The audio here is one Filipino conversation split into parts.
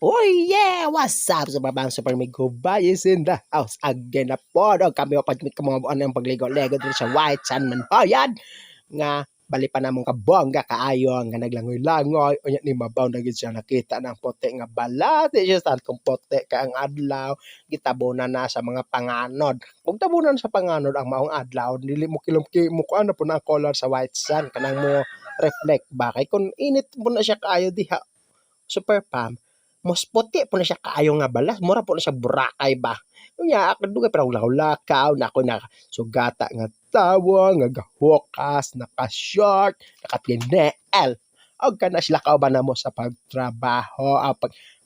Oh yeah! What's up? Super Migo Bayis in the house again na po. No? Kami o pagmit ka mga buwan ng pagligo-lego dito sa White Sand man po. Yan! Nga, bali pa namong kabongga kaayo nga naglangoy-langoy. O yan ni mabaw na gid siya nakita ng pote nga balat. Siya sa kung pote ka ang adlaw. Gitabunan na sa mga panganod. Kung tabunan sa panganod ang maong adlaw, dili mo kilomki mo ko ano po na ang color sa White Sand. Kanang mo reflect ba? Kay kung init mo na siya kaayo diha, Super Pam, mas puti po na siya kaayo nga balas, mura po na siya Boracay ba. Unya ako dugay pero lakaw na ako na sugata nga tawo nga gahukas, naka-short, naka-tineel. Og kana sila ka ba namo sa pagtrabaho,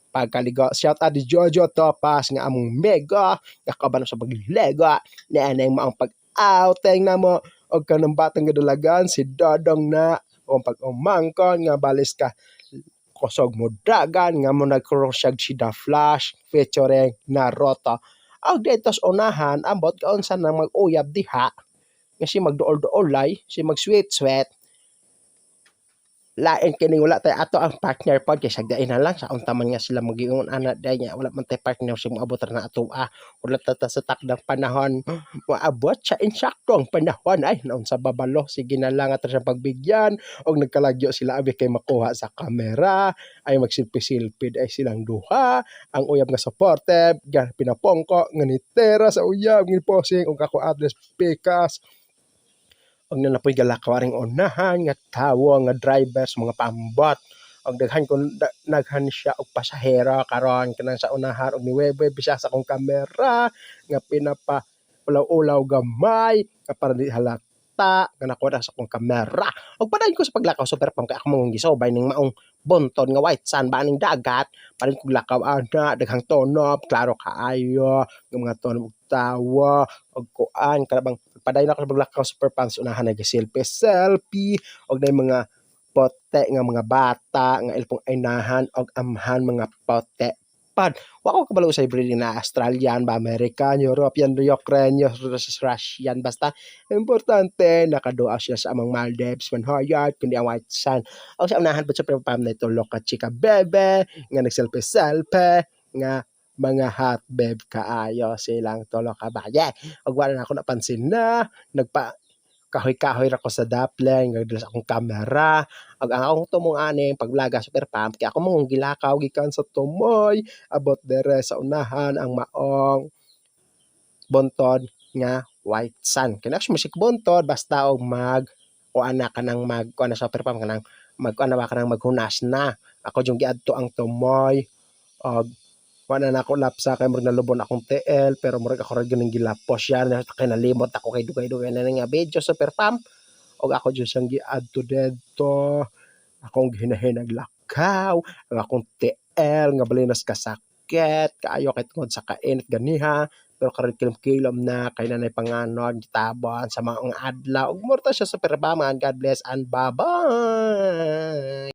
pagkaligo. Shout out di Jojo Topas nga among mega, nga kaban sa paglego, na anay mo ang pag-outing namo og kanang batang gadalagan si Dodong na o pag-umangkon nga balis ka kusog mo dagan nga mo nagkrosyag si The Flash featuring Naruto. Ang detos unahan ambot kaunsa nang mag-uyab diha nga si magduol-duolay, si mag-sweet-sweet. Lain kining wala tay ato ang partner pod kay sagdain na lang sa unta man nga sila magiingon ana day nya wala man tay partner si moabot na ato wala ta sa takdang panahon moabot sa insaktong panahon ay naun sa babalo sige na lang at sa pagbigyan og nagkalagyo sila abi kay makuha sa kamera ay magsilpi-silpi ay silang duha ang uyab nga supportive ga pinapongko nga ni Tera sa uyab ni posing og ako address pikas og nanapoy galakawaring unahan nga tawo nga drivers mga paambot og daghan siya og pasahero karon kanang sa unahan og niwebe siya sa akong kamera nga pinapa ulaw-ulaw gamay nga para di halata nga nakuha sa akong kamera og padayon ko sa paglakaw super pam kay ako mong gisobay ning maong bonton nga white sand ba ning dagat parin kog lakaw ana daghang tonob klaro kaayo nga mga tonob og tawo og kuan kanabang padayon ako sa paglakaw super pam sa unahan nag-selfie og na mga pote nga mga bata nga ilpong inahan og amhan mga pote pad wa ko kabalo sa breeding na Australian ba American European Ukrainian Russian basta importante nakaduha siya sa among Maldives Manhoyat kundi ang White Sand og sa unahan pud sa pam na ito loka chika bebe nga nag-selfie nga mga hot babe kaayo silang tulo ka baye og wala na ako napansin na nagpa kahoy-kahoy ra ko sa Doppler nga dala sa akong kamera ug ang akong tumong aning paglaga super pam kay ako mong gilakaw gikan sa tumoy abot dere sa unahan ang maong bonton nga white sand kay nags musik bonton basta og mag o ana ka nang mag kuan na super pam kanang mag ana ba ka nang maghunas na ako jung giadto ang tumoy og wala na ako lapsa kay murag nalubon akong TL pero murag ako ra gyud gilapos yan kay nalimot ako kay dugay-dugay na nga video super pam og ako jud sang giadto dedto akong gihinahinag lakaw ang akong TL nga balinas kasakit kaayo kay tungod sa kainit ganiha pero karon kilom-kilom na kay nanay panganod gitabon sa maong adlaw ug morta siya super pam God bless and bye bye.